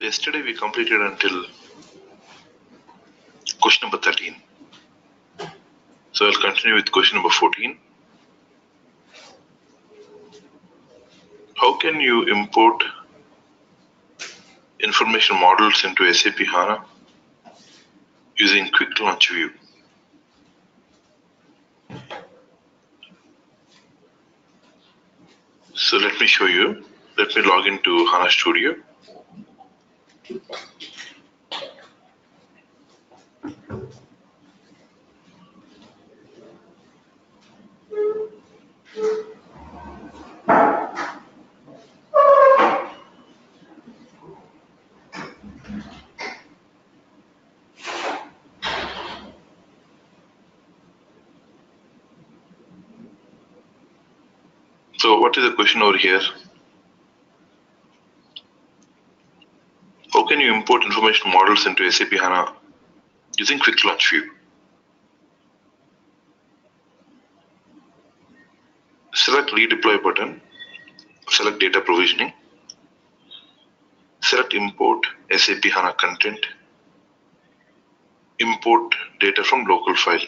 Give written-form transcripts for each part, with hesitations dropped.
Yesterday we completed until question number 13. So I'll continue with question number 14. How can you import information models into SAP HANA using quick launch view? So let me show you. Let me log into HANA Studio. So what is the question over here? How can you import information models into SAP HANA using quick launch view? Select redeploy button, select data provisioning, select import SAP HANA content, import data from local file.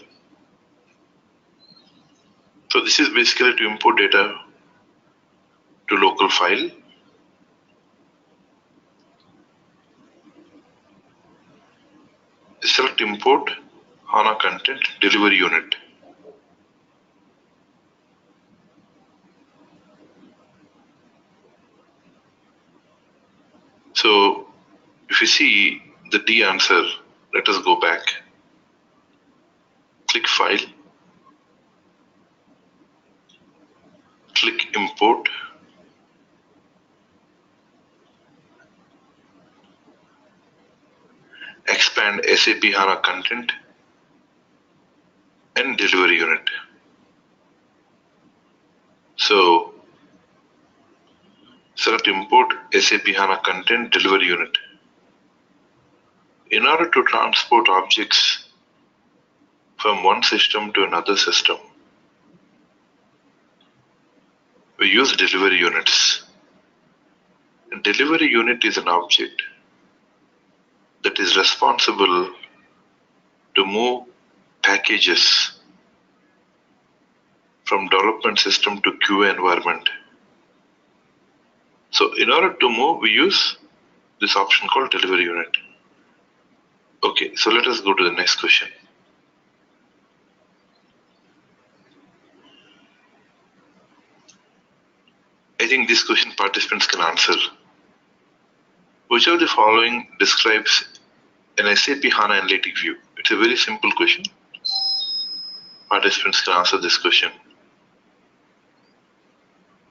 So this is basically to import data to local file. Select import HANA content delivery unit. So if you see the D answer, let us go back. Click file, click import, expand SAP HANA content and delivery unit. So select import SAP HANA content delivery unit. In order to transport objects from one system to another system, we use delivery units. A delivery unit is an object that is responsible to move packages from development system to QA environment. So in order to move, we use this option called delivery unit. Okay, so let us go to the next question. I think this question participants can answer. Which of the following describes an SAP HANA analytic view? It's a very simple question. Participants can answer this question.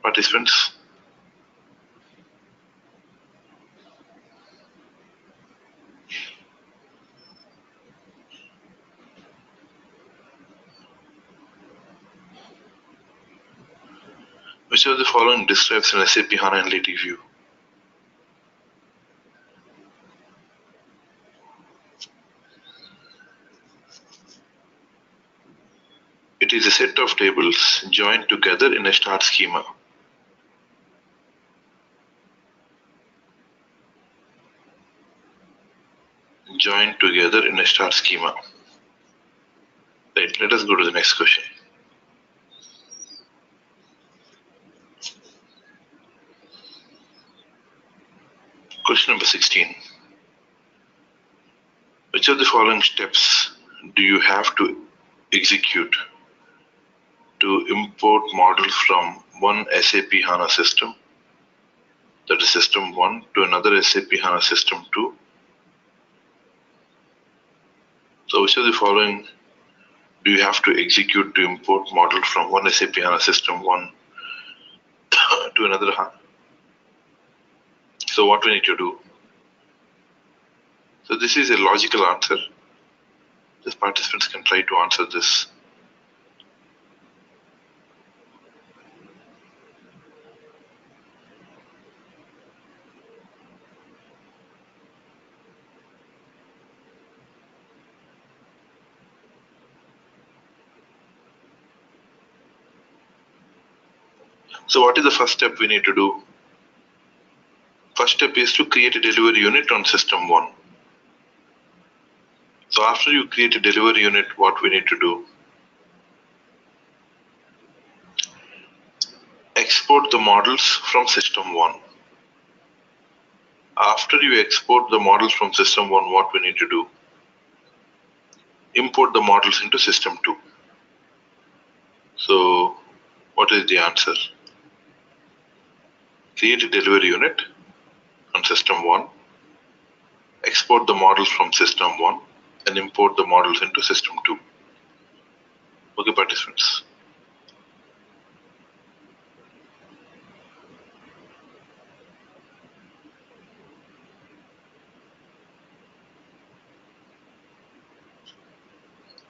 Participants? Which of the following describes an SAP HANA analytic view? It is a set of tables joined together in a start schema. Joined together in a start schema. Right, let us go to the next question. Question number 16. Which of the following steps do you have to execute to import models from one SAP HANA system, that is system 1, to another SAP HANA system 2? So which of the following do you have to execute to import model from one SAP HANA system 1 to another HANA? So what we need to do? So this is a logical answer. The participants can try to answer this. So what is the first step we need to do? First step is to create a delivery unit on system 1. So after you create a delivery unit, what we need to do? Export the models from system 1. After you export the models from system 1, what we need to do? Import the models into system 2. So what is the answer? Create a delivery unit on system 1, export the models from system 1, and import the models into system 2. Okay, participants.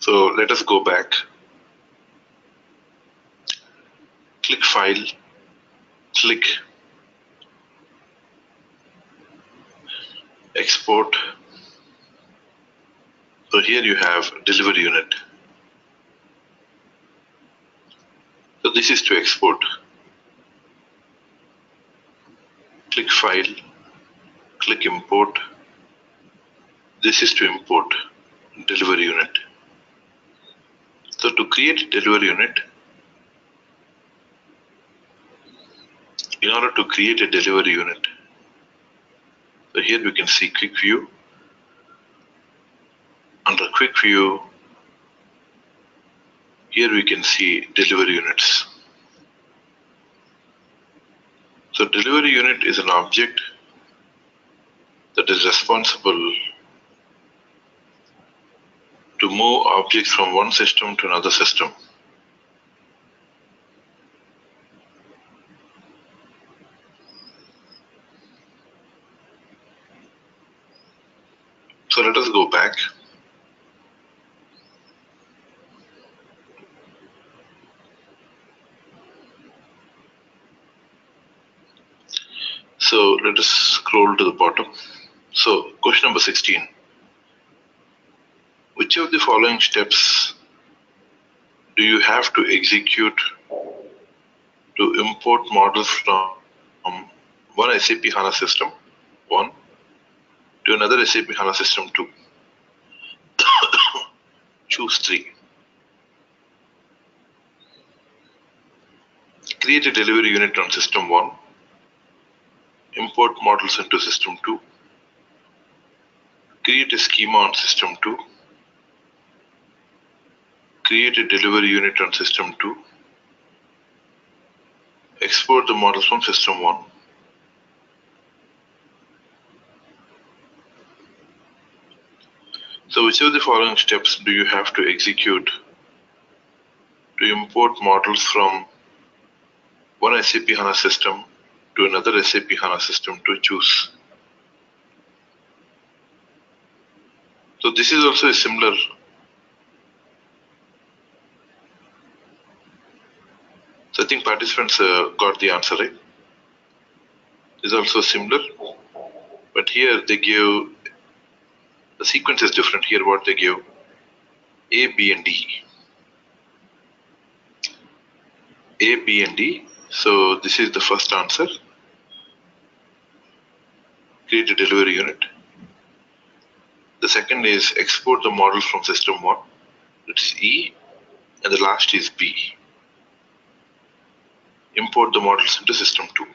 So let us go back. Click File, click Export. So here you have delivery unit. So this is to export. Click File, click Import. This is to import delivery unit. So to create delivery unit, in order to create a delivery unit, so here we can see quick view. Under quick view, here we can see delivery units. So delivery unit is an object that is responsible to move objects from one system to another system. So let us go back. So let us scroll to the bottom. So question number 16. Which of the following steps do you have to execute to import models from one SAP HANA system 1 to another SAP HANA system 2? Choose 3. Create a delivery unit on system 1. Import models into system 2. Create a schema on system 2. Create a delivery unit on system 2. Export the models from system 1. So which of the following steps do you have to execute to import models from one SAP HANA system to another SAP HANA system? To choose? So this is also a similar. So I think participants got the answer, right? This is also similar, but here they give, the sequence is different. Here what they give, A, B and D. A, B and D. So this is the first answer. Create a delivery unit. The second is export the models from system 1. It's E. And the last is B. Import the models into system 2.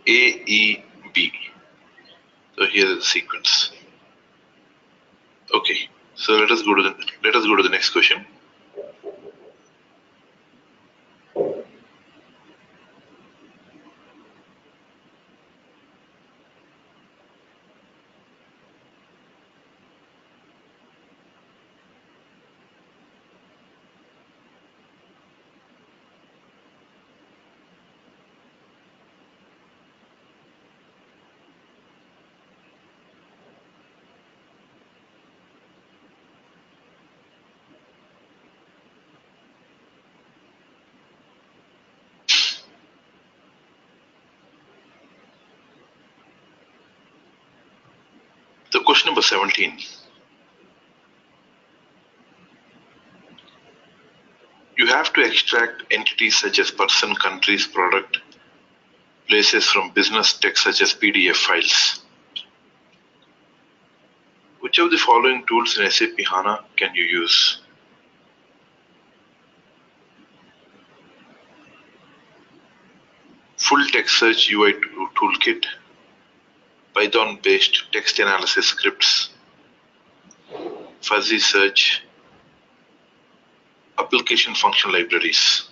A, E, B. So here is the sequence. Okay. So let us go to the next question. So question number 17. You have to extract entities such as person, countries, product, places from business text such as PDF files. Which of the following tools in SAP HANA can you use? Full text search UI toolkit, Python-based text analysis scripts, fuzzy search, application function libraries.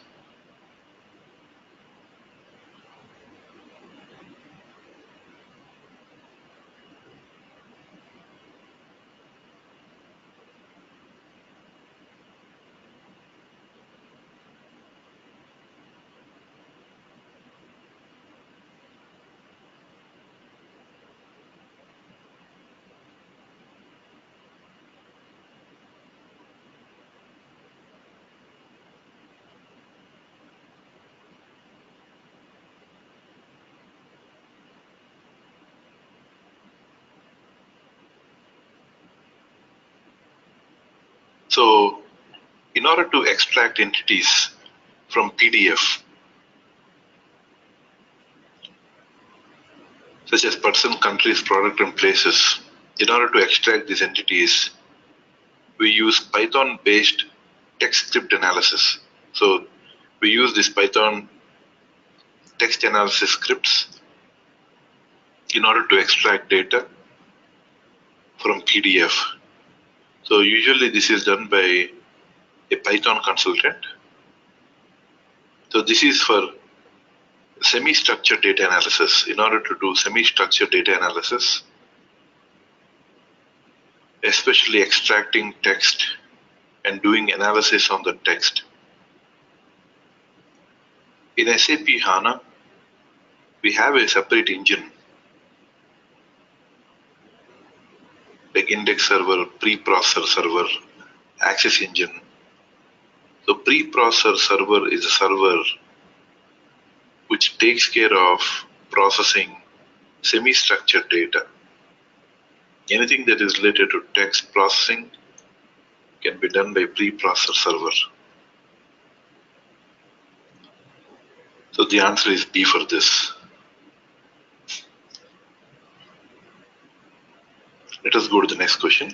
So, in order to extract entities from PDF, such as person, countries, product, and places, in order to extract these entities, we use Python-based text script analysis. So, we use this Python text analysis scripts in order to extract data from PDF. So usually this is done by a Python consultant. So this is for semi-structured data analysis. In order to do semi-structured data analysis, especially extracting text and doing analysis on the text. In SAP HANA, we have a separate engine like index server, preprocessor server, access engine. So preprocessor server is a server which takes care of processing semi-structured data. Anything that is related to text processing can be done by preprocessor server. So the answer is B for this. Let us go to the next question.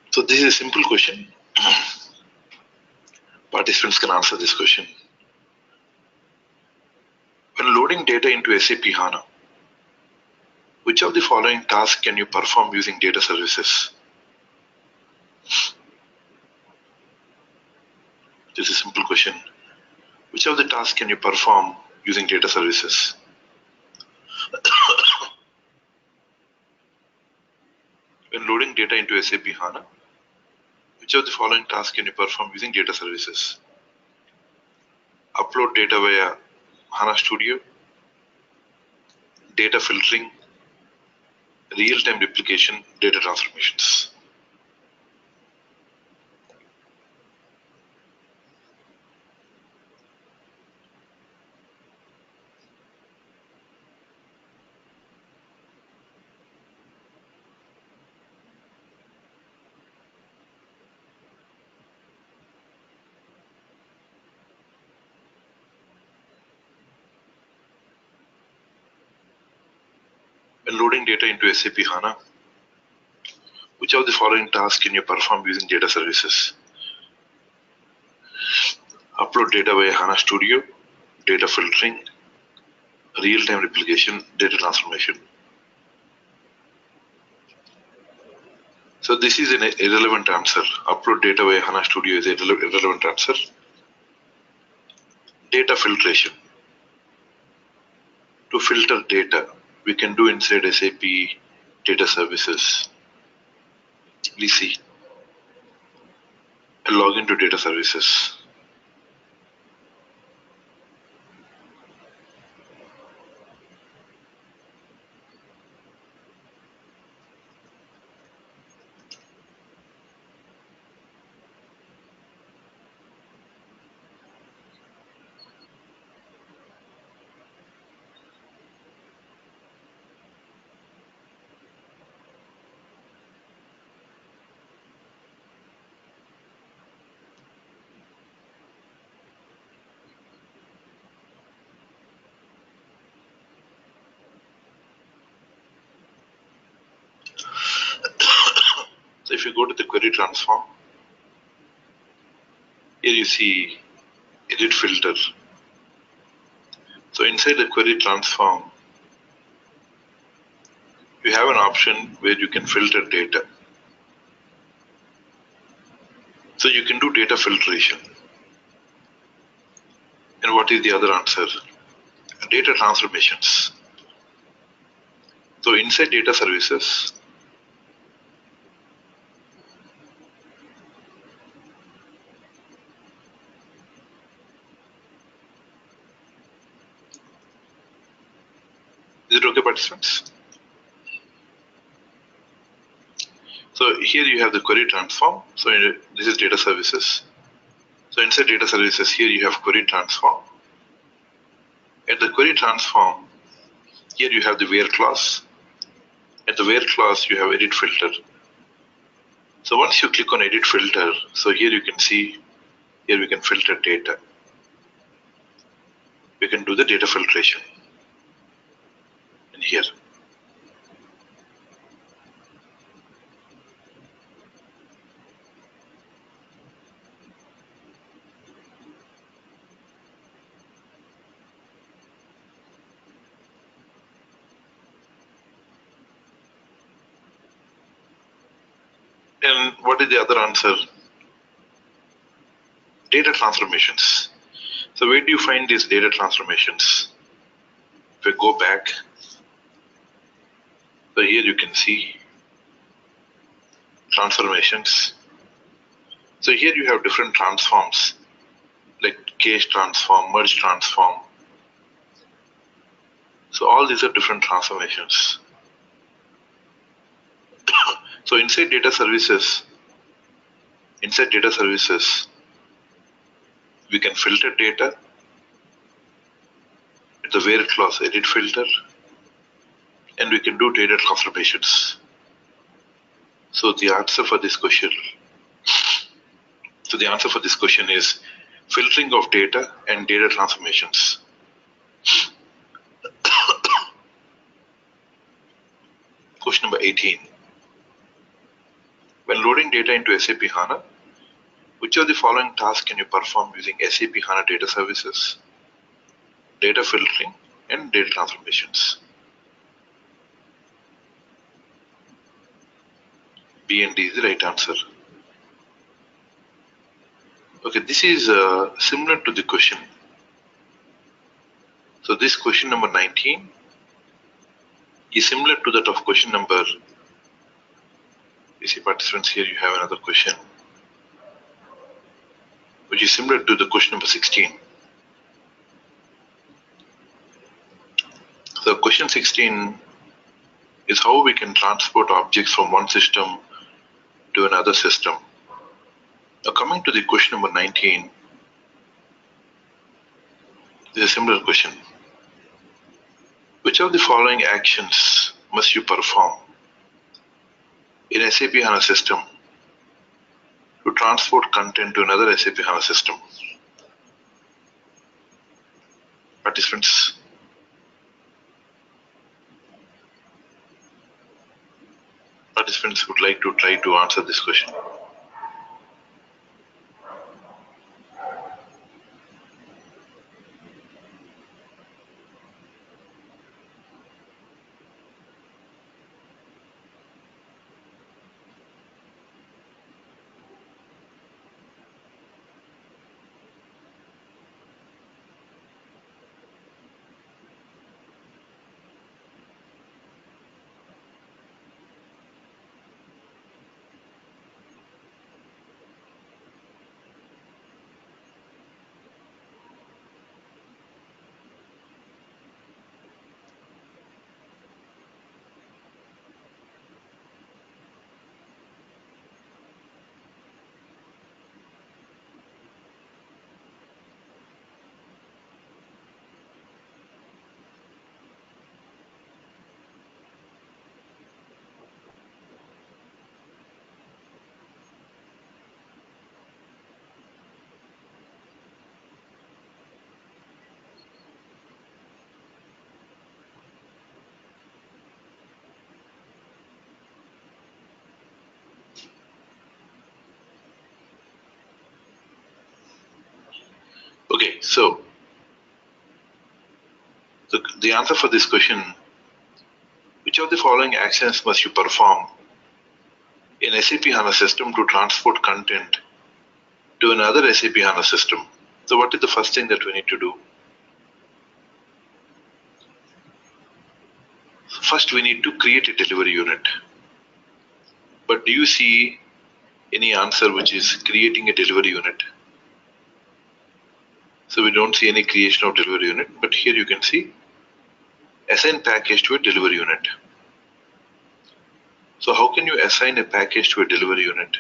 So this is a simple question. Participants can answer this question. When loading data into SAP HANA, which of the following tasks can you perform using data services? This is a simple question. Which of the tasks can you perform using data services? When loading data into SAP HANA, which of the following tasks can you perform using data services? Upload data via HANA Studio, data filtering, real-time replication, data transformations. When loading data into SAP HANA, which of the following tasks can you perform using data services? Upload data via HANA Studio, data filtering, real-time replication, data transformation. So this is an irrelevant answer. Upload data via HANA Studio is an irrelevant answer. Data filtration. To filter data, we can do inside SAP data services. Please see. I'll log into data services. if you go to the query transform, here you see edit filter. So inside the query transform, you have an option where you can filter data. So you can do data filtration. And what is the other answer? Data transformations. So inside data services, is it okay, participants? So here you have the query transform. So this is data services. So inside data services, here you have query transform. At the query transform, here you have the where clause. At the where clause, you have edit filter. So once you click on edit filter, so here you can see, here we can filter data. We can do the data filtration in here. And what is the other answer? Data transformations. So where do you find these data transformations? If we go back, so here you can see transformations. So here you have different transforms, like case transform, merge transform. So all these are different transformations. So inside data services, we can filter data with the where clause edit filter, and we can do data transformations. So the answer for this question, is filtering of data and data transformations. Question number 18. When loading data into SAP HANA, which of the following tasks can you perform using SAP HANA data services? Data filtering and data transformations. B and D is the right answer. Okay, this is similar to the question. So this question number 19 is similar to that of question number, you see participants, here you have another question which is similar to the question number 16. So question 16 is how we can transport objects from one system to another system. Now coming to the question number 19, this is a similar question. Which of the following actions must you perform in SAP HANA system to transport content to another SAP HANA system? Participants, would like to try to answer this question. so the answer for this question, which of the following actions must you perform in SAP HANA system to transport content to another SAP HANA system? So what is the first thing that we need to do? First, we need to create a delivery unit. But do you see any answer which is creating a delivery unit? So we don't see any creation of delivery unit, but here you can see assign package to a delivery unit. So how can you assign a package to a delivery unit?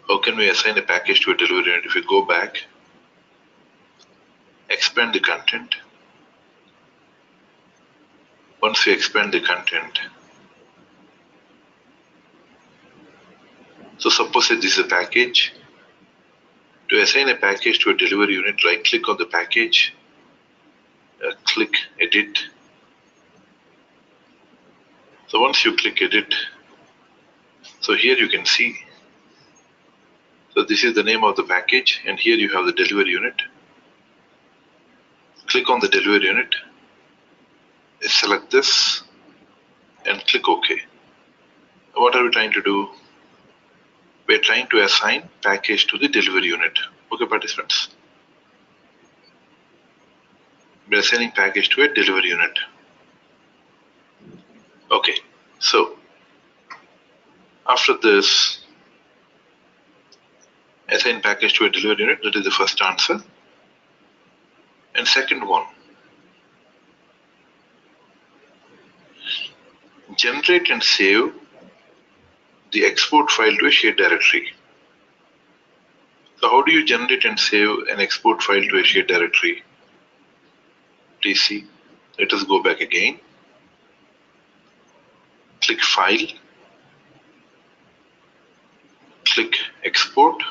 How can we assign a package to a delivery unit? If we go back, expand the content. Once we expand the content, so suppose that this is a package. To assign a package to a delivery unit, right click on the package, click edit. So once you click edit, so here you can see, so this is the name of the package, and here you have the delivery unit. Click on the delivery unit, select this, and click OK. What are we trying to do? We're trying to assign package to the delivery unit. Okay, participants. We're assigning package to a delivery unit. Okay, so after this, assign package to a delivery unit, that is the first answer. And second one, generate and save the export file to a shared directory. So how do you generate and save an export file to a shared directory? Please see. Let us go back again. Click File. Click Export.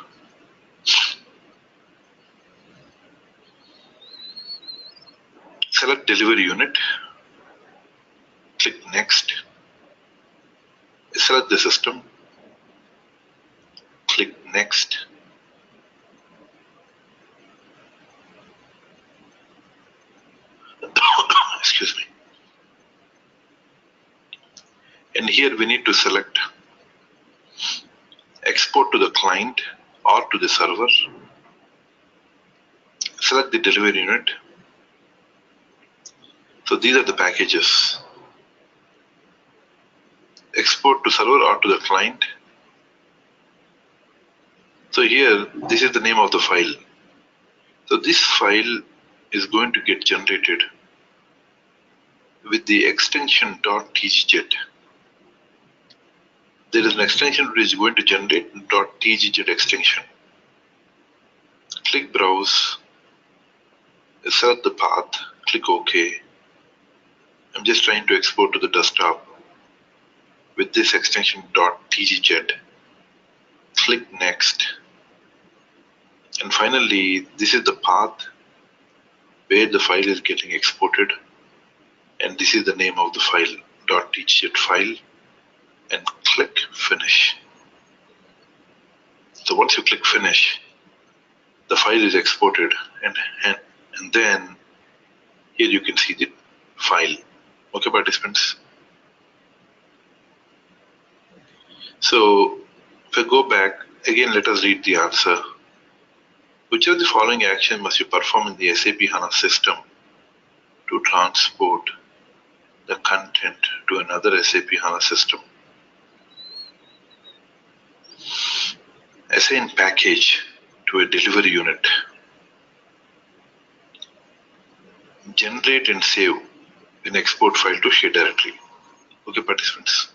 Select Delivery Unit. Click Next. Select the system. Click Next. Excuse me. And here we need to select export to the client or to the server. Select the delivery unit. So these are the packages. Export to server or to the client. So here, this is the name of the file. So this file is going to get generated with the extension .tgz. There is an extension which is going to generate .tgz extension. Click Browse, select the path, click OK. I'm just trying to export to the desktop with this extension .tgz. Click Next. And finally, this is the path where the file is getting exported. And this is the name of the file, .tgz file. And click Finish. So once you click Finish, the file is exported, and then here you can see the file. Okay, participants. So if I go back again, let us read the answer. Which of the following action must you perform in the SAP HANA system to transport the content to another SAP HANA system? Assign package to a delivery unit. Generate and save an export file to shared directory. Okay, participants.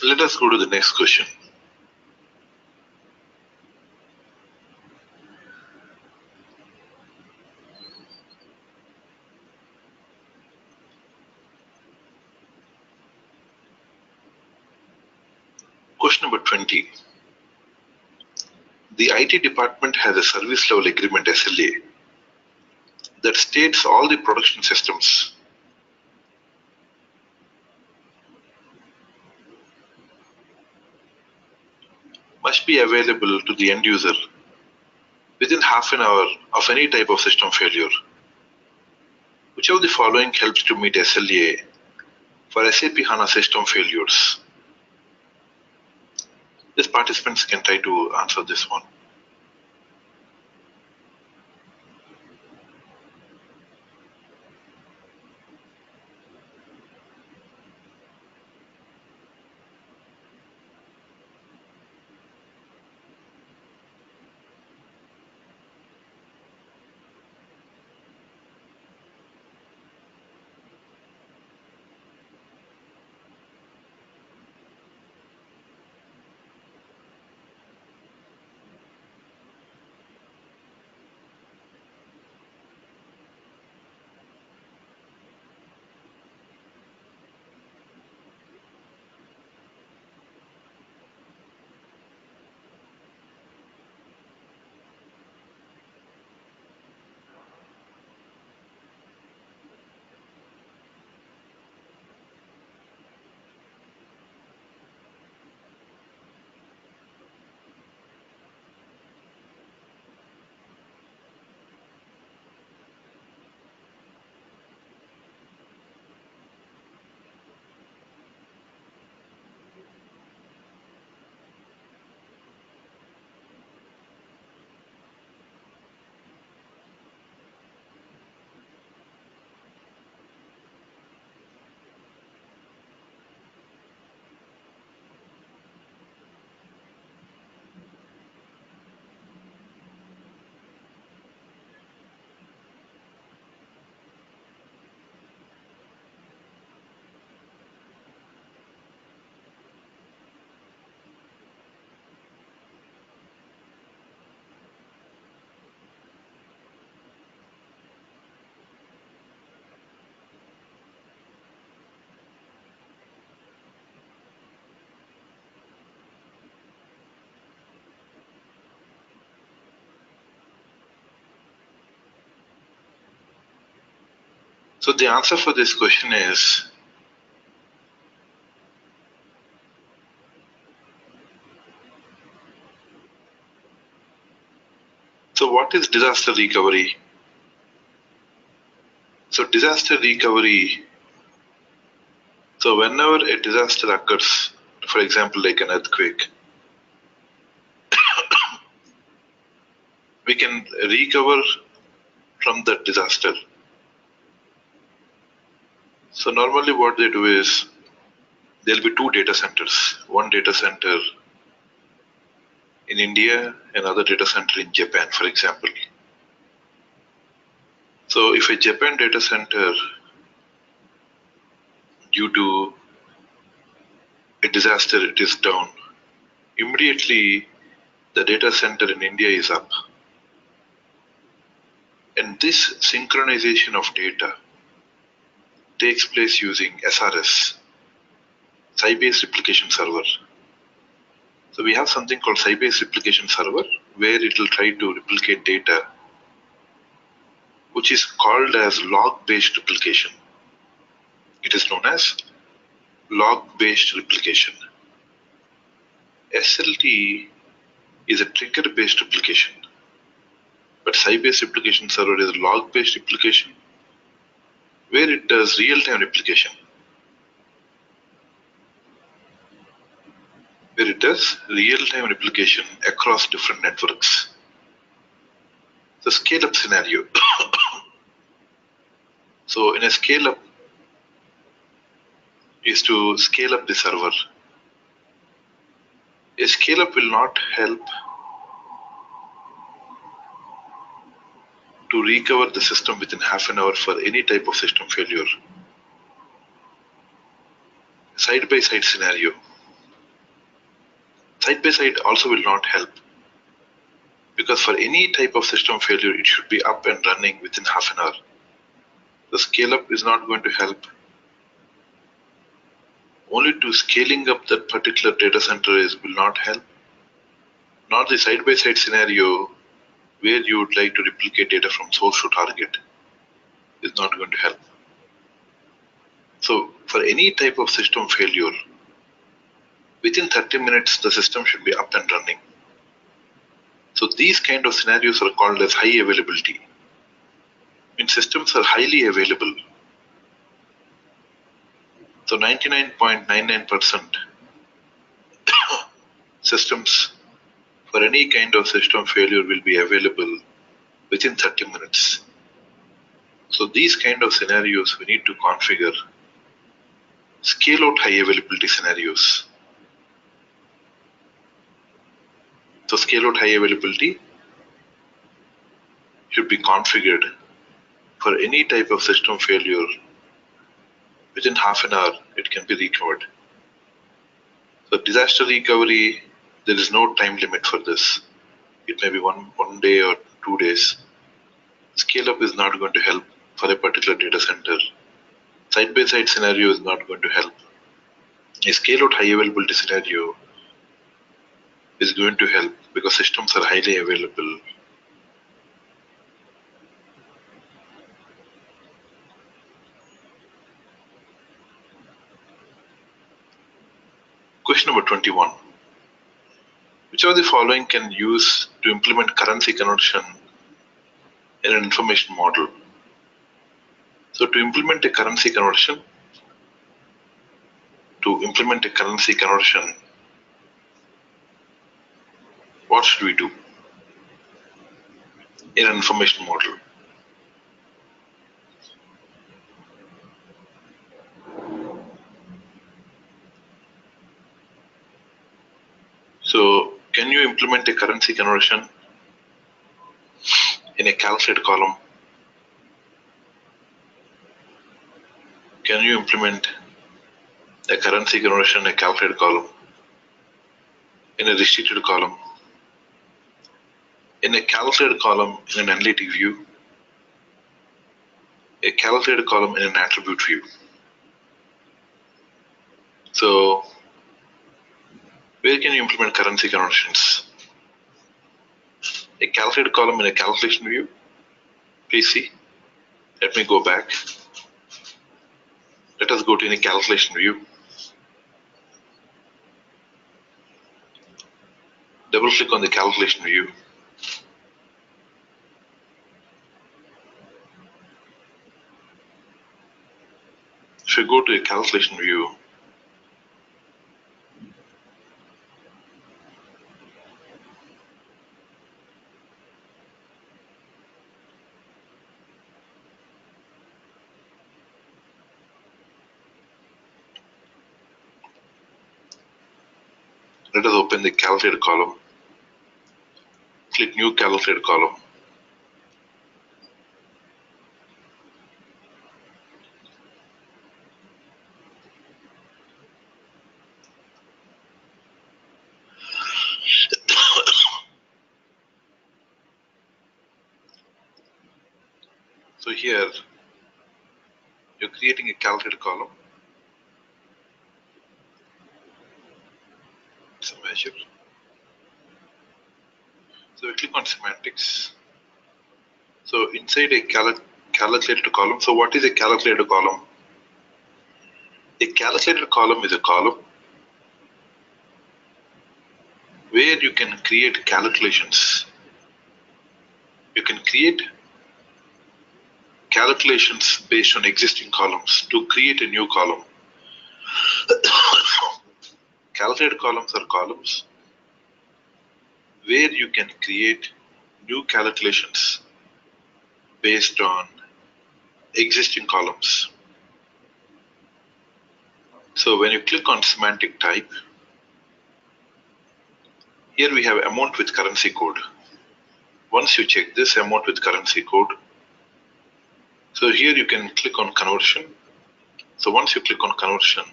Let us go to the next question. Question number 20. The IT department has a service level agreement SLA that states all the production systems must be available to the end user within half an hour of any type of system failure. Which of the following helps to meet SLA for SAP HANA system failures? These participants can try to answer this one. So the answer for this question is so what is disaster recovery? So disaster recovery, so whenever a disaster occurs, for example like an earthquake, we can recover from that disaster. So normally what they do is there'll be two data centers, one data center in India, another data center in Japan, for example. So if a Japan data center, due to a disaster, it is down, immediately the data center in India is up. And this synchronization of data takes place using SRS, Site-Based Replication Server. So we have something called Site-Based Replication Server where it will try to replicate data which is called as log-based replication. It is known as log-based replication. SLT is a trigger-based replication, but Site-Based Replication Server is log-based replication where it does real-time replication. Where it does real-time replication across different networks. The scale-up scenario. So in a scale-up is to scale up the server. A scale-up will not help to recover the system within half an hour for any type of system failure. Side-by-side scenario. side by side also will not help, because for any type of system failure, it should be up and running within half an hour. The scale up is not going to help. Only to scaling up that particular data center will not help. Not the side by side scenario where you would like to replicate data from source to target is not going to help. So for any type of system failure, within 30 minutes, the system should be up and running. So these kind of scenarios are called as high availability. When systems are highly available, so 99.99% systems for any kind of system failure will be available within 30 minutes. So these kind of scenarios we need to configure scale out high availability scenarios. So scale out high availability should be configured for any type of system failure. Within half an hour, it can be recovered. So disaster recovery, there is no time limit for this. It may be one day or 2 days. Scale up is not going to help for a particular data center. Side by side scenario is not going to help. A scale out high availability scenario is going to help because systems are highly available. Question number 21. Which of the following can use to implement currency conversion in an information model? So to implement a currency conversion, what should we do in an information model? So can you implement a currency conversion in a calculate column? Can you implement a currency conversion in a calculate column, in a restricted column, in a calculated column in an analytic view, a calculated column in an attribute view? So where can you implement currency conversions? A calculated column in a calculation view. Please see. Let me go back. Let us go to any calculation view. Double click on the calculation view. If you go to a calculation view, let us open the calculated column. Click new calculated column. So here you're creating a calculated column. It's a measure. So we click on semantics. So inside a calculated column, so what is a calculated column? A calculated column is a column where you can create calculations. You can create calculations based on existing columns to create a new column. Calculated columns are columns where you can create new calculations based on existing columns. So when you click on semantic type, here we have amount with currency code. Once you check this amount with currency code, so here you can click on conversion. So once you click on conversion,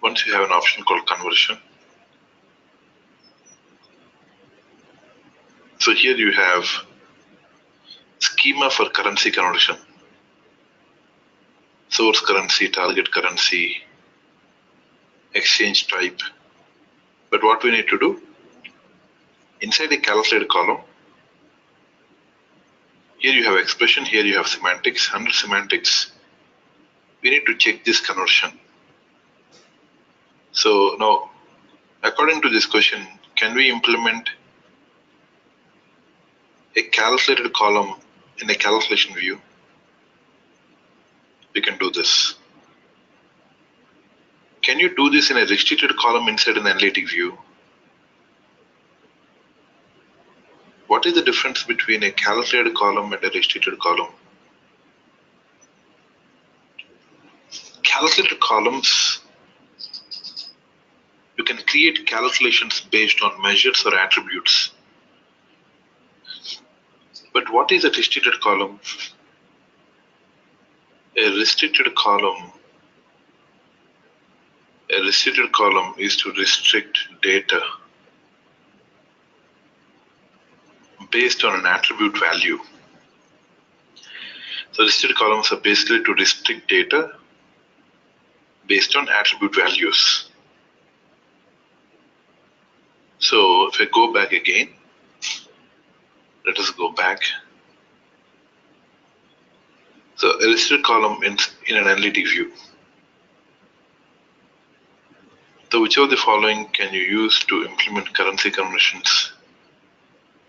once you have an option called conversion, So here you have schema for currency conversion, source currency, target currency, exchange type. But what we need to do, inside a calculated column, here you have expression, here you have semantics. Under semantics, we need to check this conversion. So now, according to this question, can we implement a calculated column in a calculation view? We can do this. Can you do this in a restricted column inside an analytic view? What is the difference between a calculated column and a restricted column? Calculated columns, you can create calculations based on measures or attributes. But what is a restricted column? A restricted column is to restrict data based on an attribute value. So restricted columns are basically to restrict data based on attribute values. So if I go back again, let us go back. So a restricted column in an analytic view. So which of the following can you use to implement currency conversions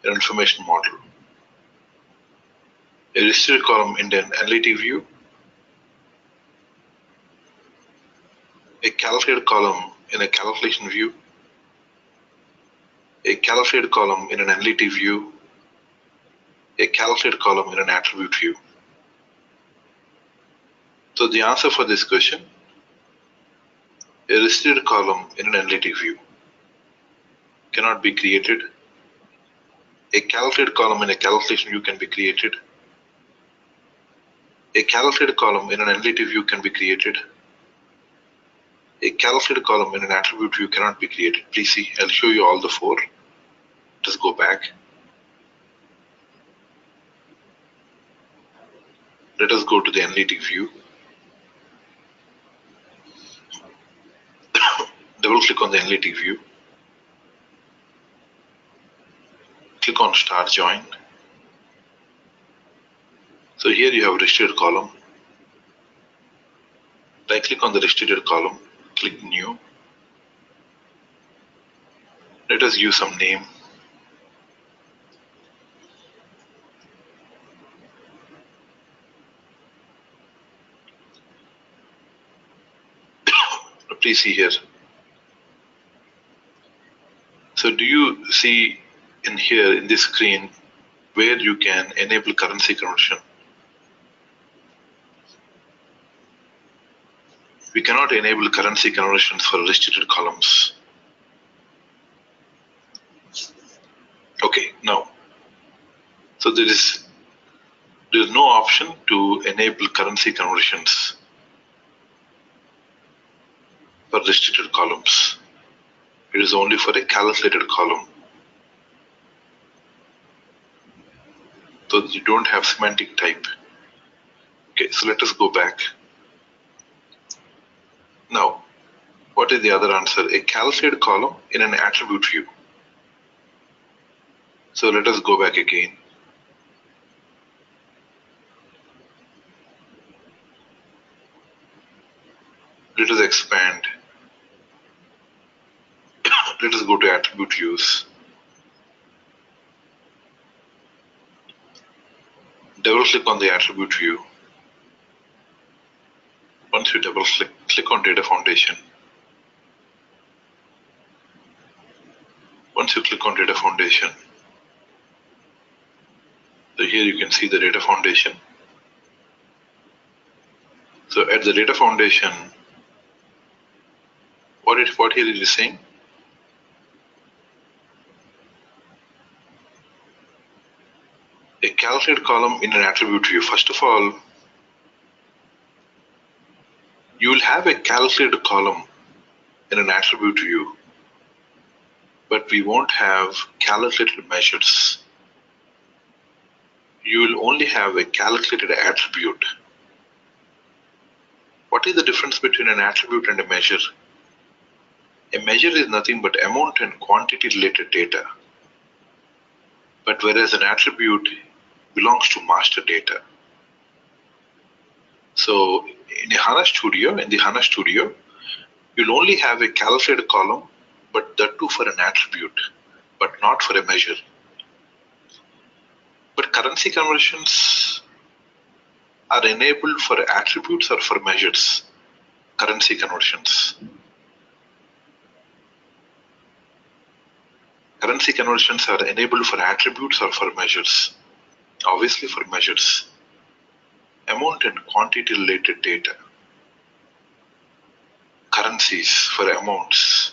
in an information model? A restricted column in an analytic view, a calculated column in a calculation view, a calculated column in an analytic view, a calculated column in an attribute view. So the answer for this question, a restricted column in an analytic view cannot be created. A calculated column in a calculation view can be created. A calculated column in an analytic view can be created. A calculated column in an attribute view cannot be created. Please see, I'll show you all the four. Just go back. Let us go to the analytic view. Double click on the analytic view. Click on Start Join. So here you have restricted column. Right click on the restricted column. Click New. Let us give some name. Please see here. So do you see in here in this screen where you can enable currency conversion? We cannot enable currency conversions for restricted columns. Okay, now, so there is no option to enable currency conversions for restricted columns. It is only for a calculated column. So you don't have semantic type. Okay, so let us go back. Now, what is the other answer? A calculated column in an attribute view. So let us go back again. Let us expand. Let us go to attribute views. Double click on the attribute view. Once you double click on data foundation. Once you click on data foundation, so here you can see the data foundation. So at the data foundation, what here it is saying? A calculated column in an attribute view. First of all, you will have a calculated column in an attribute view, but we won't have calculated measures. you will only have a calculated attribute. What is the difference between an attribute and a measure? A measure is nothing but amount and quantity related data. But whereas an attribute belongs to master data. So in the HANA Studio, you'll only have a calculated column, but that too for an attribute, but not for a measure. But currency conversions are enabled for attributes or for measures. Currency conversions. Currency conversions are enabled for attributes or for measures. Obviously for measures. Amount and quantity related data. Currencies for amounts.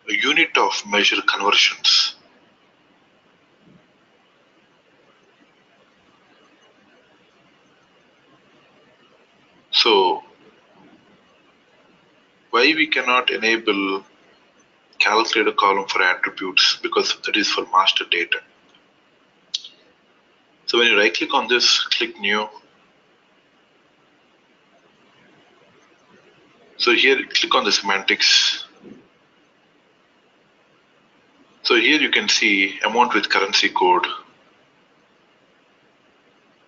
A unit of measure conversions. So why we cannot enable calculated column for attributes? Because that is for master data. So when you right click on this, click new. So here click on the semantics. So here you can see amount with currency code.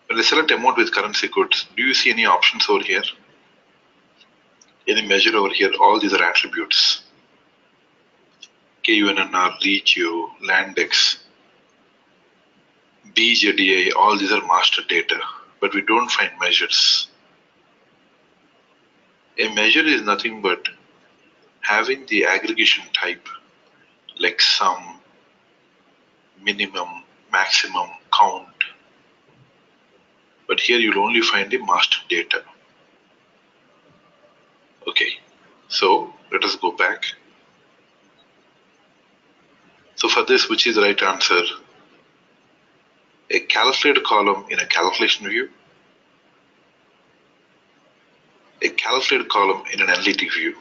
When I select amount with currency code, do you see any options over here? Any measure over here? All these are attributes. KUNNR, Regio, Landex, BJDA, all these are master data, but we don't find measures. A measure is nothing but having the aggregation type like sum, minimum, maximum, count. But here you'll only find the master data. Okay, so let us go back. So for this, which is the right answer? A calculated column in a calculation view, a calculated column in an analytic view.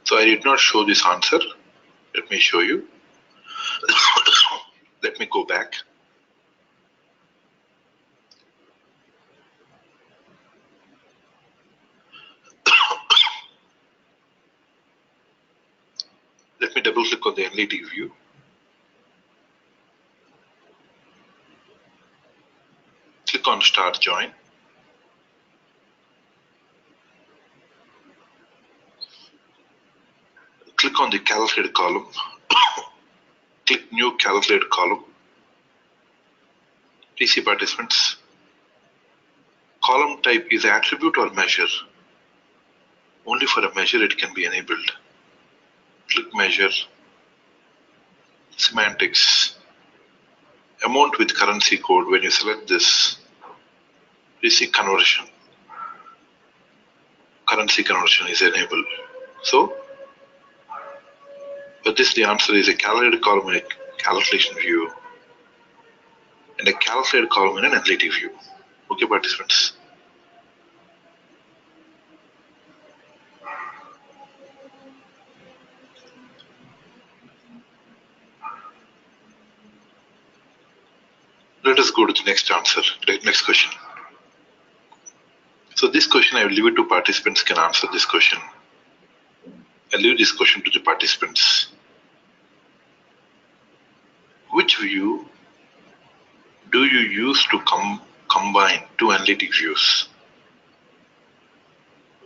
So I did not show this answer. Let me show you. Let me go back. Let me double click on the analytic view. Click on Start Join. Click on the calculated column. Click New Calculated Column. Please see participants. Column type is attribute or measure. Only for a measure it can be enabled. Click Measure. Semantics. Amount with currency code. When you select this, please see conversion. Currency conversion is enabled. So, but this the answer is a calculated column in a calculation view and a calculated column in an analytic view. Okay, participants. Let us go to the next answer, the next question. So this question, I will leave it to participants can answer this question. I'll leave this question to the participants. Which view do you use to combine two analytic views?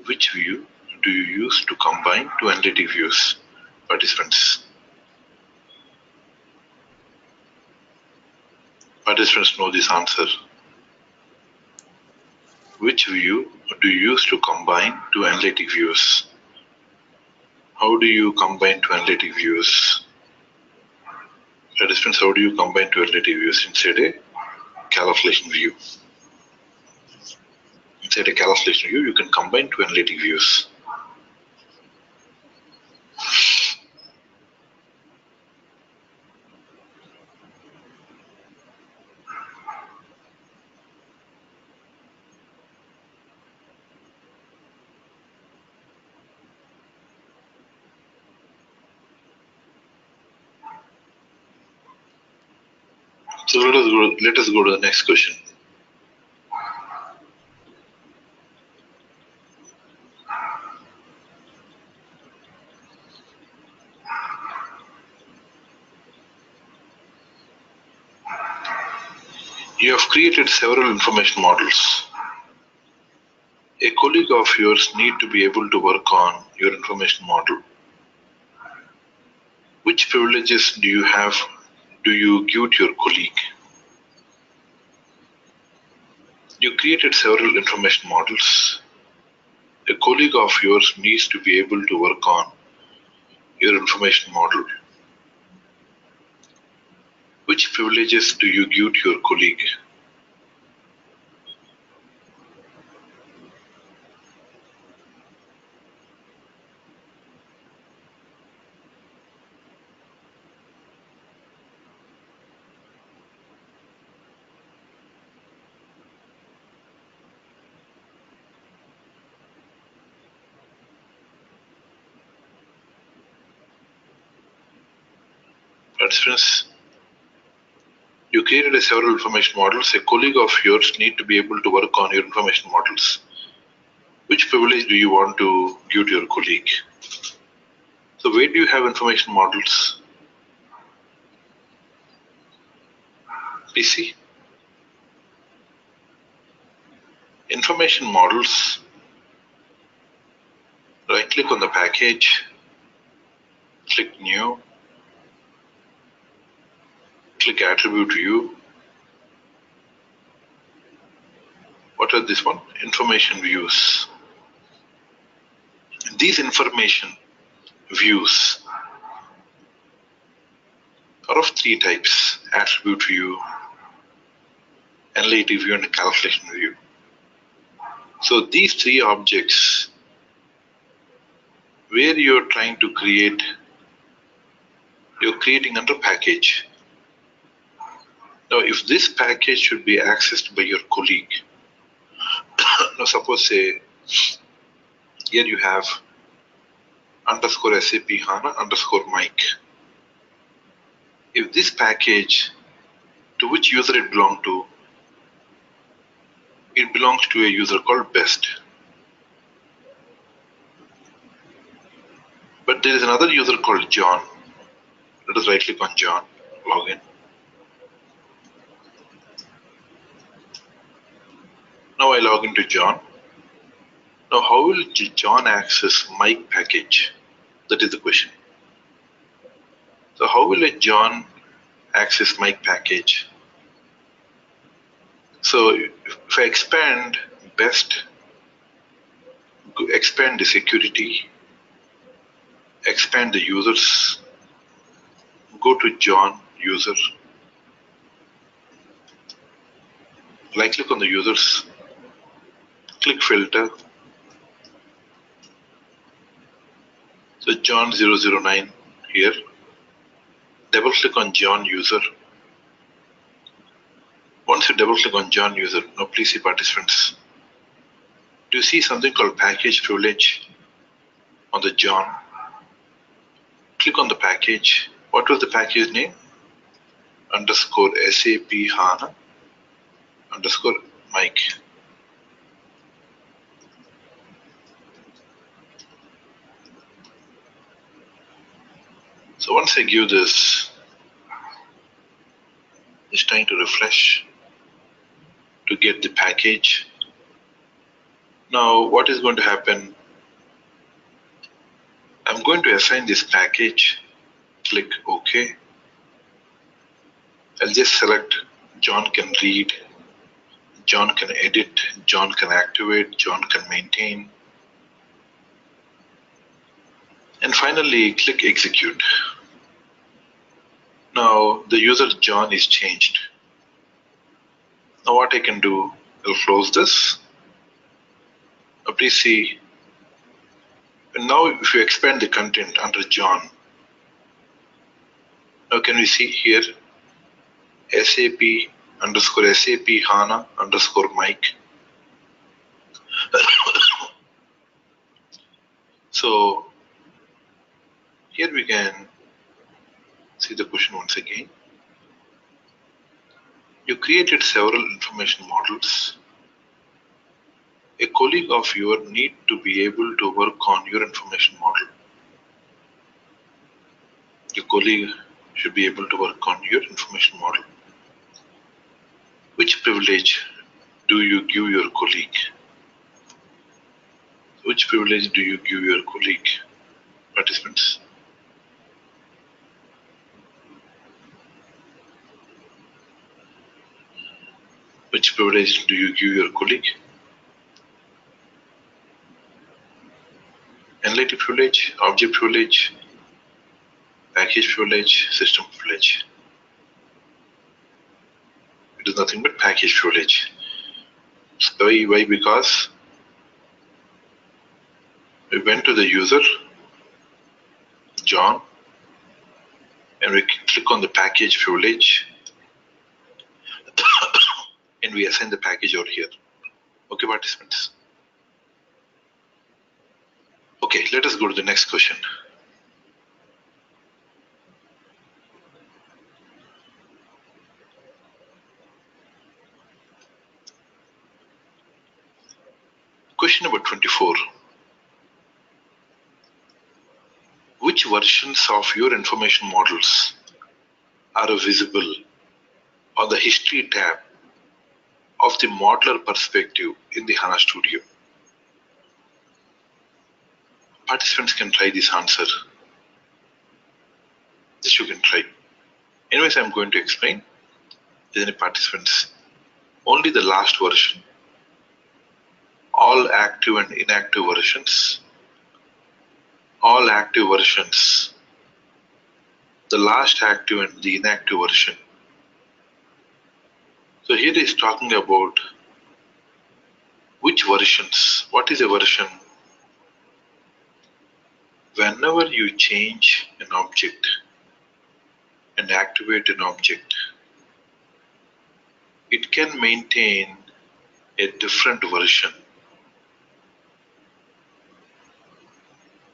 Which view do you use to combine two analytic views, participants? Participants know this answer. Which view do you use to combine two analytic views? How do you combine two analytic views? Participants, how do you combine two analytic views inside a calculation view? Inside a calculation view, you can combine two analytic views. So So let us go to the next question. You have created several information models. A colleague of yours need to be able to work on your information model. Which privileges do you give to your colleague? You created several information models. A colleague of yours needs to be able to work on your information model. Which privileges do you give to your colleague? Participants, you created several information models. A colleague of yours need to be able to work on your information models. Which privilege do you want to give to your colleague? So where do you have information models? PC. Information models. Right click on the package. Click new. Click attribute view. What are this one? Information views. These information views are of three types: attribute view, analytic view, and calculation view. So these three objects where you're trying to create, you're creating under package. Now if this package should be accessed by your colleague, now suppose say here you have underscore SAP HANA underscore mic. If this package, to which user it belongs to? It belongs to a user called best. But there is another user called John. Let us right click on John, login. Now I log into John. Now how will John access mic package? That is the question. So how will a John access mic package? So if I expand best, expand the security, expand the users, go to John user, right click on the users, click filter. So John 009 here, double click on John user. Once you double click on John user, now please see participants. Do you see something called package privilege on the John? Click on the package. What was the package name? Underscore SAP HANA underscore mic. So once I give this, it's trying to refresh to get the package. Now what is going to happen? I'm going to assign this package. Click OK. I'll just select John can read, John can edit, John can activate, John can maintain. And finally click execute. Now the user John is changed. Now what I can do, I'll close this. Now please see, and now if you expand the content under John, now can we see here SAP underscore SAP HANA underscore mic. So here we can see the question once again. You created several information models. A colleague of yours need to be able to work on your information model. Your colleague should be able to work on your information model. Which privilege do you give your colleague? Which privilege do you give your colleague, participants? Which privilege do you give your colleague? Analytic privilege, object privilege, package privilege, system privilege. It is nothing but package privilege. So why? Because we went to the user, John, and we click on the package privilege and we assign the package over here. Okay, participants? Okay, let us go to the next question. Question number 24. Which versions of your information models are visible on the History tab of the modeler perspective in the HANA Studio? Participants can try this answer. This you can try. Anyways, I'm going to explain. Is any participants? Only the last version. All active and inactive versions. All active versions. The last active and the inactive version. So here is talking about which versions. What is a version? Whenever you change an object and activate an object, it can maintain a different version.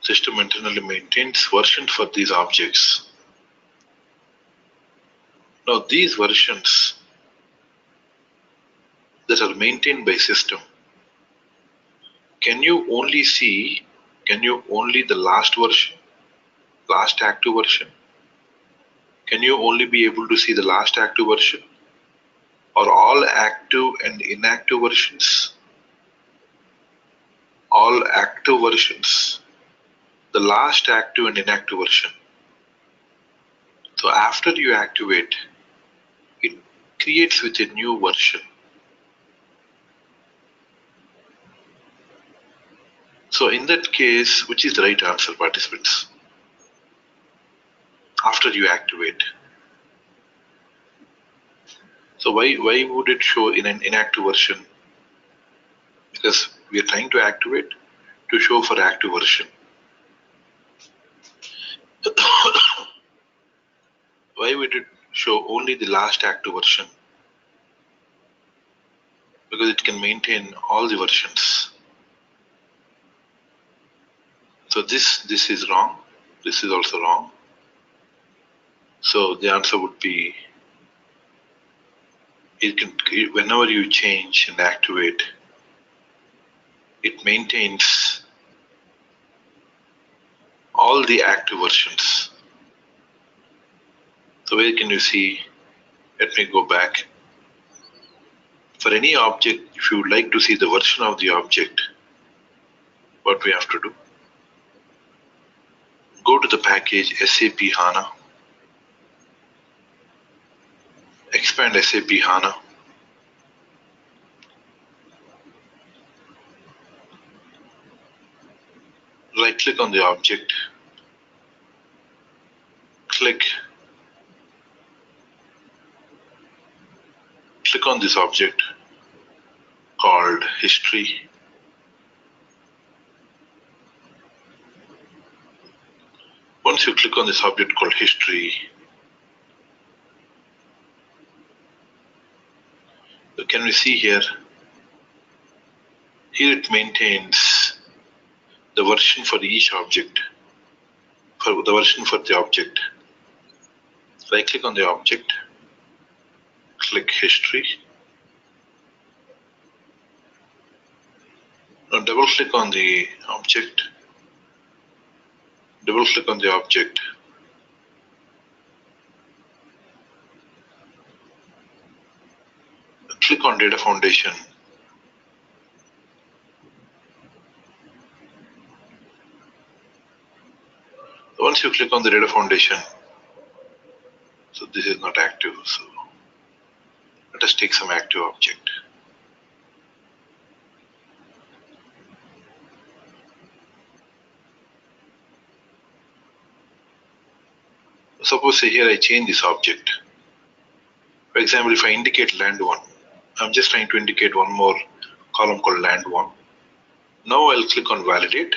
System internally maintains versions for these objects. Now these versions that are maintained by system, can you only the last version, last active version? Can you only be able to see the last active version? Or all active and inactive versions? All active versions, the last active and inactive version. So after you activate, it creates with a new version. So in that case, which is the right answer, participants? After you activate. So why would it show in an inactive version? Because we are trying to activate to show for active version. Why would it show only the last active version? Because it can maintain all the versions. So this is wrong. This is also wrong. So the answer would be, whenever you change and activate, it maintains all the active versions. So where can you see? Let me go back. For any object, if you would like to see the version of the object, what we have to do? Go to the package SAP HANA. Expand SAP HANA. Right click on the object. Click on this object called History. Once you click on this object called History, so can we see here? Here it maintains the version for each object, for the version for the object. Right click on the object, click history. Now double click on the object. Double click on the object. Click on data foundation. Once you click on the data foundation, so this is not active, so let us take some active object. Suppose say here I change this object. For example, if I indicate land 1, I'm just trying to indicate one more column called land 1. Now I'll click on validate,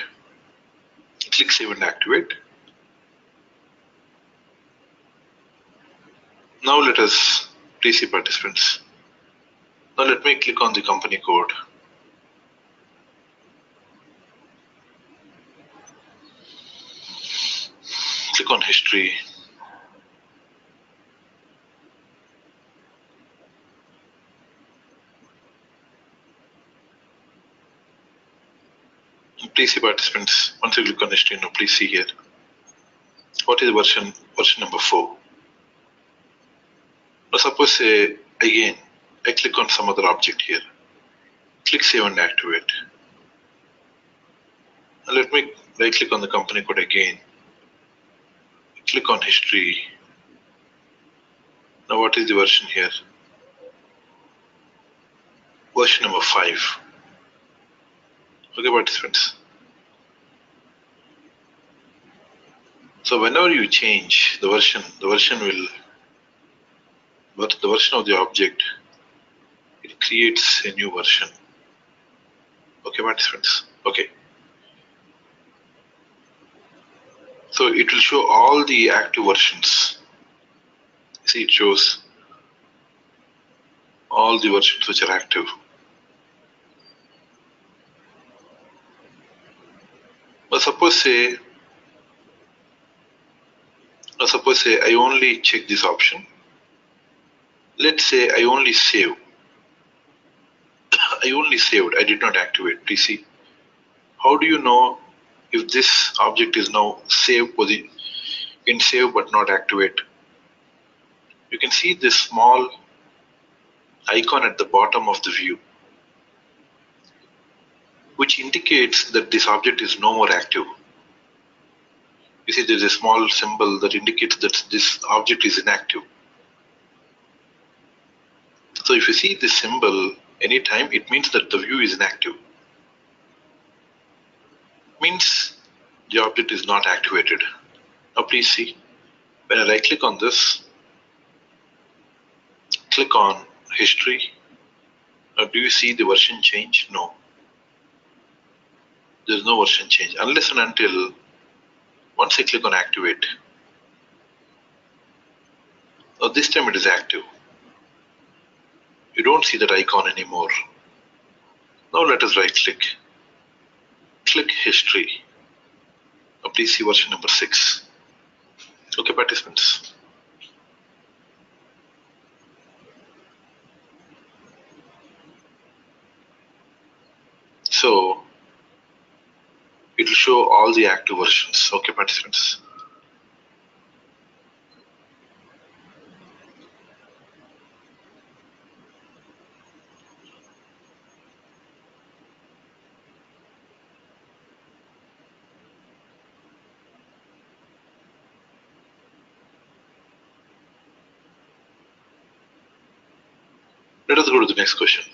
click save and activate. Now let us, please see participants. Now let me click on the company code. Click on history. Please see participants. Once you click on history, now please see here. What is version number 4? Now suppose say again, I click on some other object here. Click save and activate. Now let me right click on the company code again. Click on history. Now what is the version here? Version number 5. Okay, participants. So whenever you change the version will, but the version of the object, it creates a new version. Okay, participants. Okay. So it will show all the active versions. See, it shows all the versions which are active. But suppose say I only check this option. Let's say I only save. I only saved, I did not activate. Please see. How do you know if this object is now saved in save but not activate? You can see this small icon at the bottom of the view, which indicates that this object is no more active. You see there's a small symbol that indicates that this object is inactive. So if you see this symbol anytime, it means that the view is inactive. Means the object is not activated. Now please see, when I right click on this, click on history. Now do you see the version change? No. There's no version change unless and until once I click on activate. Now this time it is active. You don't see that icon anymore. Now let us right click. Click history. Now please see version number 6. Okay, participants. So it will show all the active versions. Okay, participants. Let us go to the next question.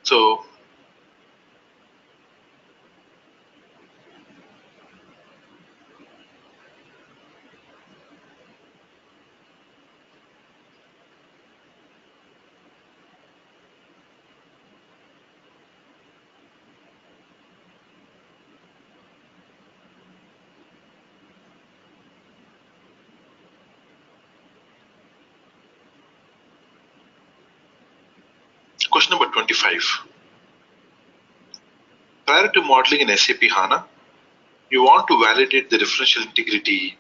So question number 25. Prior to modeling in SAP HANA, you want to validate the referential integrity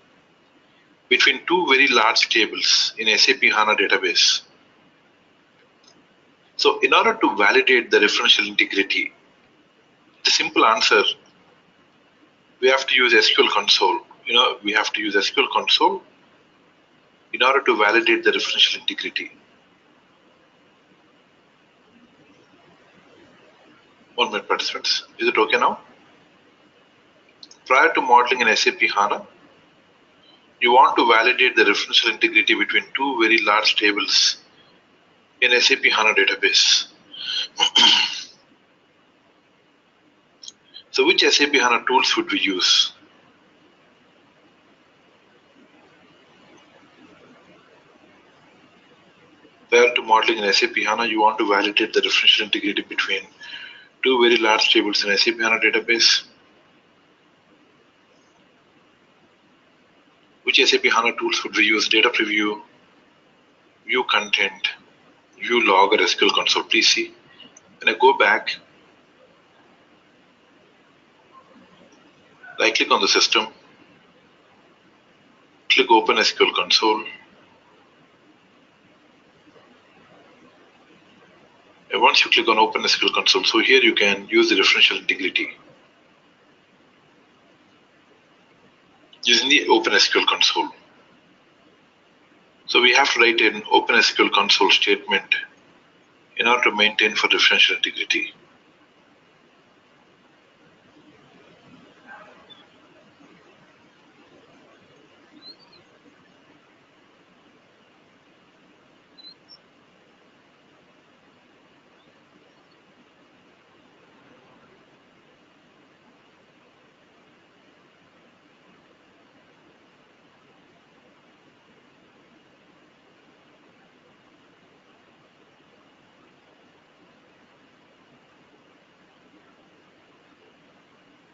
between two very large tables in SAP HANA database. So in order to validate the referential integrity, the simple answer, we have to use SQL console. We have to use SQL console in order to validate the referential integrity. One minute, participants. Is it okay now? Prior to modeling in SAP HANA, you want to validate the referential integrity between two very large tables in SAP HANA database. So which SAP HANA tools would we use? Prior to modeling in SAP HANA, you want to validate the referential integrity between two very large tables in SAP HANA database. Which SAP HANA tools would we use? Data preview, view content, view log, or SQL console. Please see. When I go back, I click on the system, click open SQL console. And once you click on open SQL console, so here you can use the referential integrity using the open SQL console. So we have to write an open SQL console statement in order to maintain for referential integrity.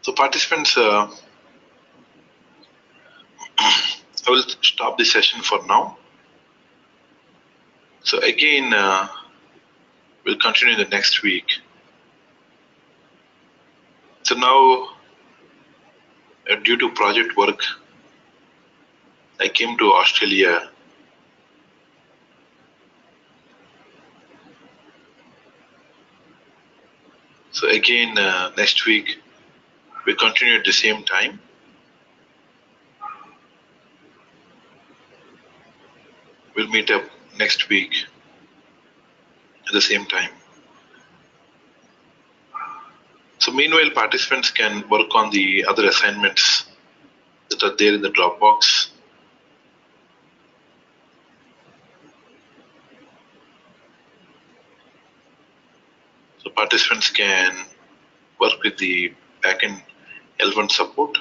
So participants, I will stop the session for now. So again, we'll continue the next week. So now, due to project work, I came to Australia. So again, next week, we continue at the same time. We'll meet up next week at the same time. So meanwhile, participants can work on the other assignments that are there in the Dropbox. So participants can work with the backend L1 support.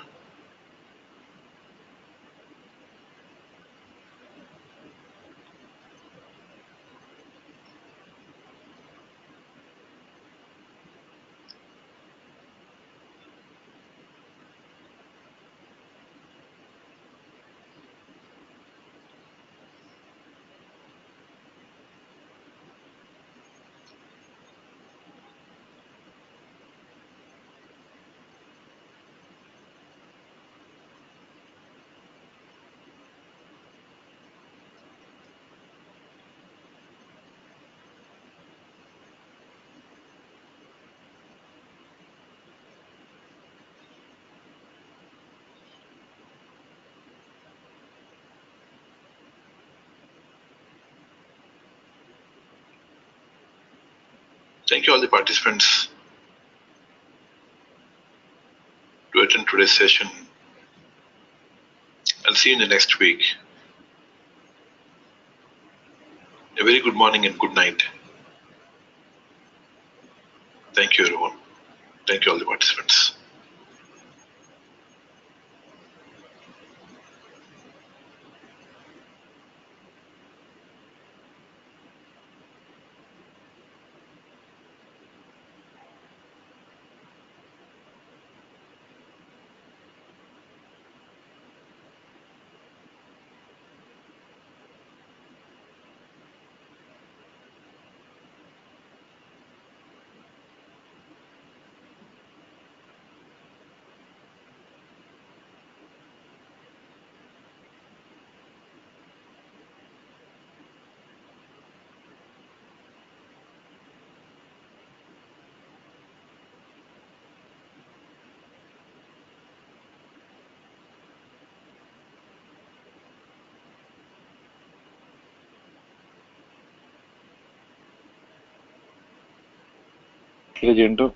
Thank you all the participants to attend today's session. I'll see you in the next week. A very good morning and good night. Thank you, everyone. Thank you, all the participants. Gintu.